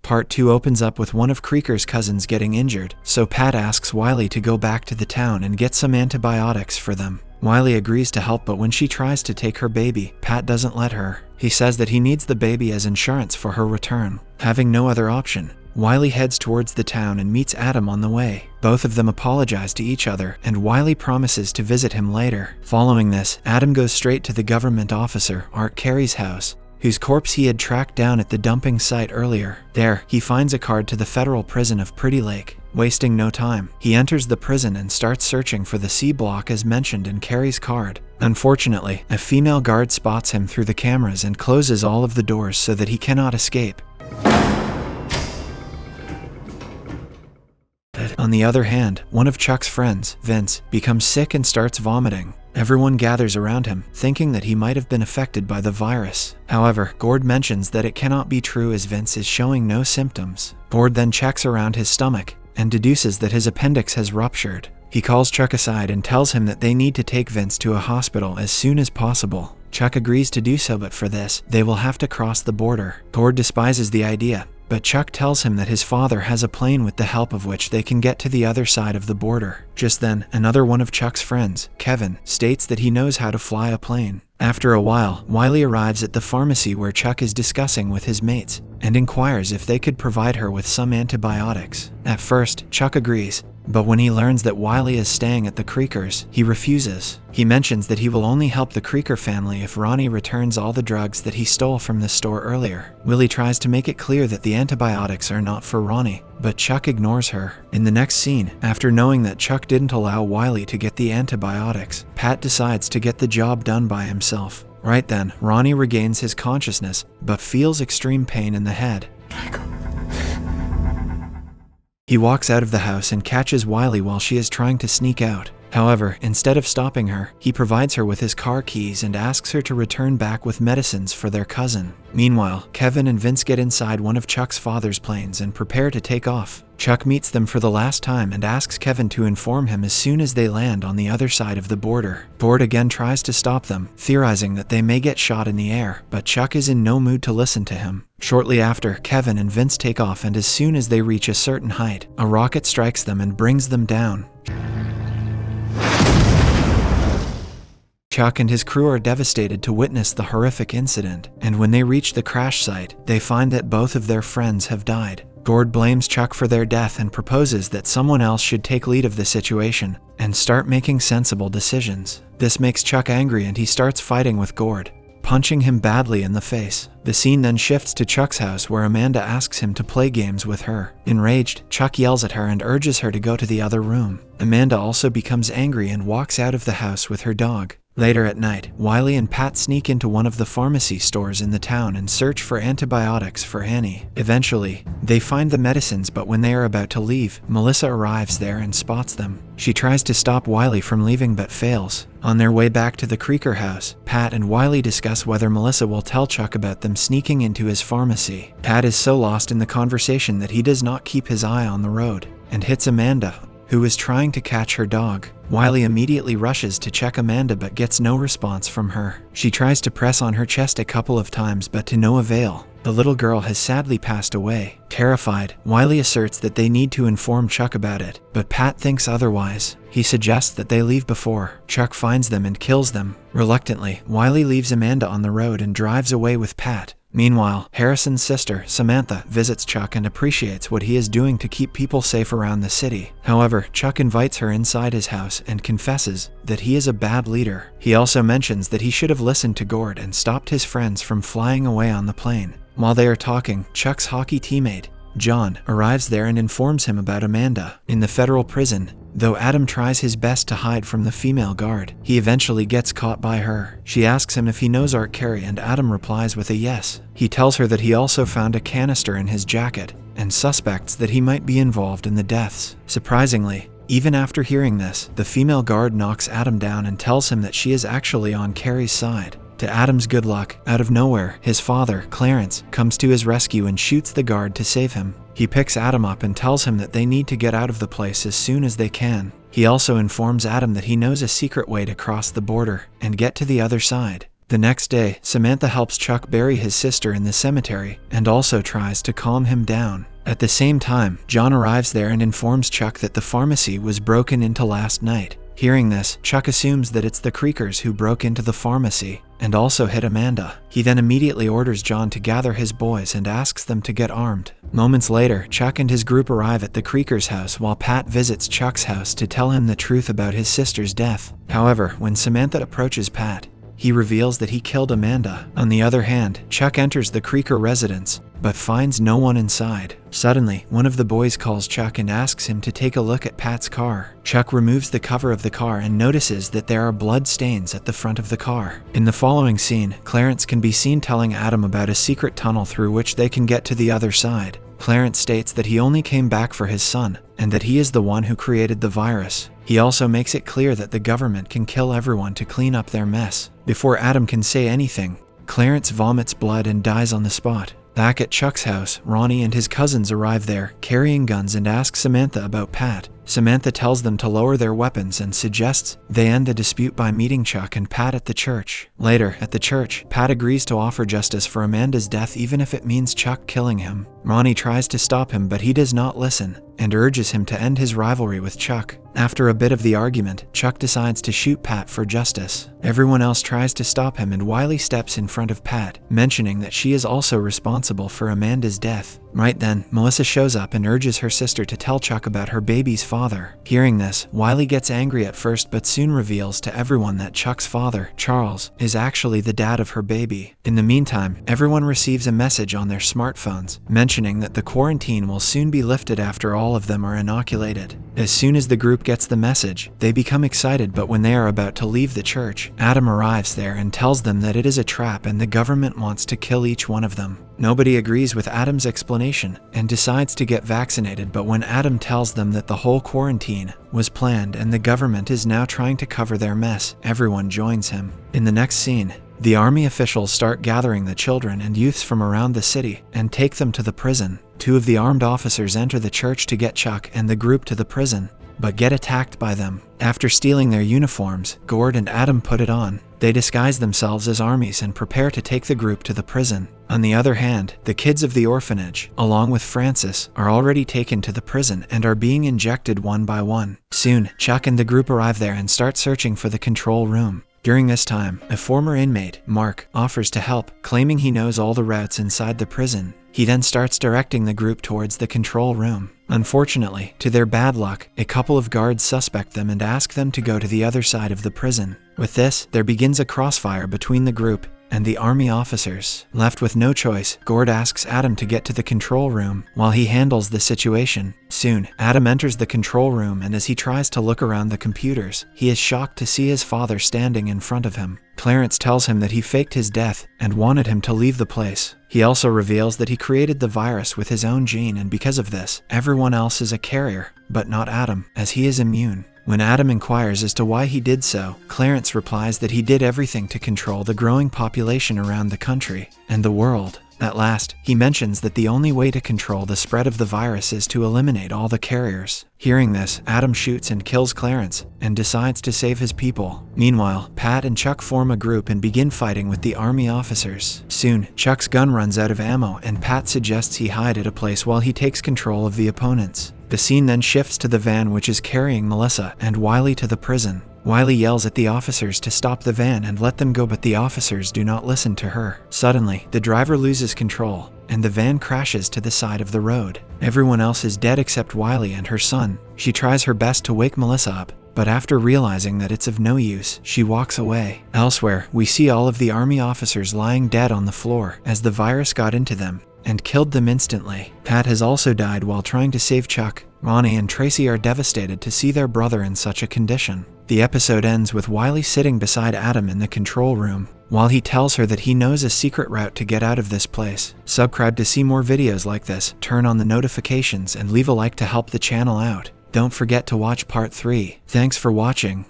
Part 2 opens up with one of Creaker's cousins getting injured, so Pat asks Wiley to go back to the town and get some antibiotics for them. Wiley agrees to help, but when she tries to take her baby, Pat doesn't let her. He says that he needs the baby as insurance for her return. Having no other option, Wiley heads towards the town and meets Adam on the way. Both of them apologize to each other, and Wiley promises to visit him later. Following this, Adam goes straight to the government officer, Art Carey's house, whose corpse he had tracked down at the dumping site earlier. There, he finds a card to the federal prison of Pretty Lake. Wasting no time, he enters the prison and starts searching for the C block as mentioned in Carey's card. Unfortunately, a female guard spots him through the cameras and closes all of the doors so that he cannot escape. On the other hand, one of Chuck's friends, Vince, becomes sick and starts vomiting. Everyone gathers around him, thinking that he might have been affected by the virus. However, Gord mentions that it cannot be true as Vince is showing no symptoms. Gord then checks around his stomach and deduces that his appendix has ruptured. He calls Chuck aside and tells him that they need to take Vince to a hospital as soon as possible. Chuck agrees to do so, but for this, they will have to cross the border. Gord despises the idea, but Chuck tells him that his father has a plane with the help of which they can get to the other side of the border. Just then, another one of Chuck's friends, Kevin, states that he knows how to fly a plane. After a while, Wiley arrives at the pharmacy where Chuck is discussing with his mates and inquires if they could provide her with some antibiotics. At first, Chuck agrees, but when he learns that Wiley is staying at the Creakers, he refuses. He mentions that he will only help the Creaker family if Ronnie returns all the drugs that he stole from the store earlier. Willie tries to make it clear that the antibiotics are not for Ronnie, but Chuck ignores her. In the next scene, after knowing that Chuck didn't allow Wiley to get the antibiotics, Pat decides to get the job done by himself. Right then, Ronnie regains his consciousness, but feels extreme pain in the head. He walks out of the house and catches Wiley while she is trying to sneak out. However, instead of stopping her, he provides her with his car keys and asks her to return back with medicines for their cousin. Meanwhile, Kevin and Vince get inside one of Chuck's father's planes and prepare to take off. Chuck meets them for the last time and asks Kevin to inform him as soon as they land on the other side of the border. Gord again tries to stop them, theorizing that they may get shot in the air, but Chuck is in no mood to listen to him. Shortly after, Kevin and Vince take off, and as soon as they reach a certain height, a rocket strikes them and brings them down. Chuck and his crew are devastated to witness the horrific incident, and when they reach the crash site, they find that both of their friends have died. Gord blames Chuck for their death and proposes that someone else should take lead of the situation and start making sensible decisions. This makes Chuck angry and he starts fighting with Gord, punching him badly in the face. The scene then shifts to Chuck's house where Amanda asks him to play games with her. Enraged, Chuck yells at her and urges her to go to the other room. Amanda also becomes angry and walks out of the house with her dog. Later at night, Wiley and Pat sneak into one of the pharmacy stores in the town and search for antibiotics for Annie. Eventually, they find the medicines, but when they are about to leave, Melissa arrives there and spots them. She tries to stop Wiley from leaving but fails. On their way back to the Creaker house, Pat and Wiley discuss whether Melissa will tell Chuck about them sneaking into his pharmacy. Pat is so lost in the conversation that he does not keep his eye on the road and hits Amanda, who is trying to catch her dog. Wiley immediately rushes to check Amanda but gets no response from her. She tries to press on her chest a couple of times but to no avail. The little girl has sadly passed away. Terrified, Wiley asserts that they need to inform Chuck about it, but Pat thinks otherwise. He suggests that they leave before Chuck finds them and kills them. Reluctantly, Wiley leaves Amanda on the road and drives away with Pat. Meanwhile, Harrison's sister, Samantha, visits Chuck and appreciates what he is doing to keep people safe around the city. However, Chuck invites her inside his house and confesses that he is a bad leader. He also mentions that he should have listened to Gord and stopped his friends from flying away on the plane. While they are talking, Chuck's hockey teammate, John, arrives there and informs him about Amanda in the federal prison. Though Adam tries his best to hide from the female guard, he eventually gets caught by her. She asks him if he knows Art Carey, and Adam replies with a yes. He tells her that he also found a canister in his jacket and suspects that he might be involved in the deaths. Surprisingly, even after hearing this, the female guard knocks Adam down and tells him that she is actually on Carey's side. To Adam's good luck, out of nowhere, his father, Clarence, comes to his rescue and shoots the guard to save him. He picks Adam up and tells him that they need to get out of the place as soon as they can. He also informs Adam that he knows a secret way to cross the border and get to the other side. The next day, Samantha helps Chuck bury his sister in the cemetery and also tries to calm him down. At the same time, John arrives there and informs Chuck that the pharmacy was broken into last night. Hearing this, Chuck assumes that it's the Creekers who broke into the pharmacy and also hit Amanda. He then immediately orders John to gather his boys and asks them to get armed. Moments later, Chuck and his group arrive at the Creekers' house while Pat visits Chuck's house to tell him the truth about his sister's death. However, when Samantha approaches Pat, he reveals that he killed Amanda. On the other hand, Chuck enters the Creeker residence, but finds no one inside. Suddenly, one of the boys calls Chuck and asks him to take a look at Pat's car. Chuck removes the cover of the car and notices that there are blood stains at the front of the car. In the following scene, Clarence can be seen telling Adam about a secret tunnel through which they can get to the other side. Clarence states that he only came back for his son, and that he is the one who created the virus. He also makes it clear that the government can kill everyone to clean up their mess. Before Adam can say anything, Clarence vomits blood and dies on the spot. Back at Chuck's house, Ronnie and his cousins arrive there, carrying guns, and ask Samantha about Pat. Samantha tells them to lower their weapons and suggests they end the dispute by meeting Chuck and Pat at the church. Later, at the church, Pat agrees to offer justice for Amanda's death even if it means Chuck killing him. Ronnie tries to stop him, but he does not listen and urges him to end his rivalry with Chuck. After a bit of the argument, Chuck decides to shoot Pat for justice. Everyone else tries to stop him, and Wiley steps in front of Pat, mentioning that she is also responsible for Amanda's death. Right then, Melissa shows up and urges her sister to tell Chuck about her baby's father. Hearing this, Wiley gets angry at first but soon reveals to everyone that Chuck's father, Charles, is actually the dad of her baby. In the meantime, everyone receives a message on their smartphones, mentioning that the quarantine will soon be lifted after all of them are inoculated. As soon as the group gets the message, they become excited, but when they are about to leave the church, Adam arrives there and tells them that it is a trap and the government wants to kill each one of them. Nobody agrees with Adam's explanation and decides to get vaccinated, but when Adam tells them that the whole quarantine was planned and the government is now trying to cover their mess, everyone joins him. In the next scene, the army officials start gathering the children and youths from around the city and take them to the prison. Two of the armed officers enter the church to get Chuck and the group to the prison, but get attacked by them. After stealing their uniforms, Gord and Adam put it on. They disguise themselves as armies and prepare to take the group to the prison. On the other hand, the kids of the orphanage, along with Francis, are already taken to the prison and are being injected one by one. Soon, Chuck and the group arrive there and start searching for the control room. During this time, a former inmate, Mark, offers to help, claiming he knows all the routes inside the prison. He then starts directing the group towards the control room. Unfortunately, to their bad luck, a couple of guards suspect them and ask them to go to the other side of the prison. With this, there begins a crossfire between the group and the army officers. Left with no choice, Gord asks Adam to get to the control room while he handles the situation. Soon, Adam enters the control room, and as he tries to look around the computers, he is shocked to see his father standing in front of him. Clarence tells him that he faked his death and wanted him to leave the place. He also reveals that he created the virus with his own gene, and because of this, everyone else is a carrier, but not Adam, as he is immune. When Adam inquires as to why he did so, Clarence replies that he did everything to control the growing population around the country and the world. At last, he mentions that the only way to control the spread of the virus is to eliminate all the carriers. Hearing this, Adam shoots and kills Clarence and decides to save his people. Meanwhile, Pat and Chuck form a group and begin fighting with the army officers. Soon, Chuck's gun runs out of ammo and Pat suggests he hide at a place while he takes control of the opponents. The scene then shifts to the van which is carrying Melissa and Wiley to the prison. Wiley yells at the officers to stop the van and let them go, but the officers do not listen to her. Suddenly, the driver loses control and the van crashes to the side of the road. Everyone else is dead except Wiley and her son. She tries her best to wake Melissa up, but after realizing that it's of no use, she walks away. Elsewhere, we see all of the army officers lying dead on the floor as the virus got into them and killed them instantly. Pat has also died while trying to save Chuck. Ronnie and Tracy are devastated to see their brother in such a condition. The episode ends with Wiley sitting beside Adam in the control room while he tells her that he knows a secret route to get out of this place. Subscribe to see more videos like this, turn on the notifications, and leave a like to help the channel out. Don't forget to watch part 3. Thanks for watching.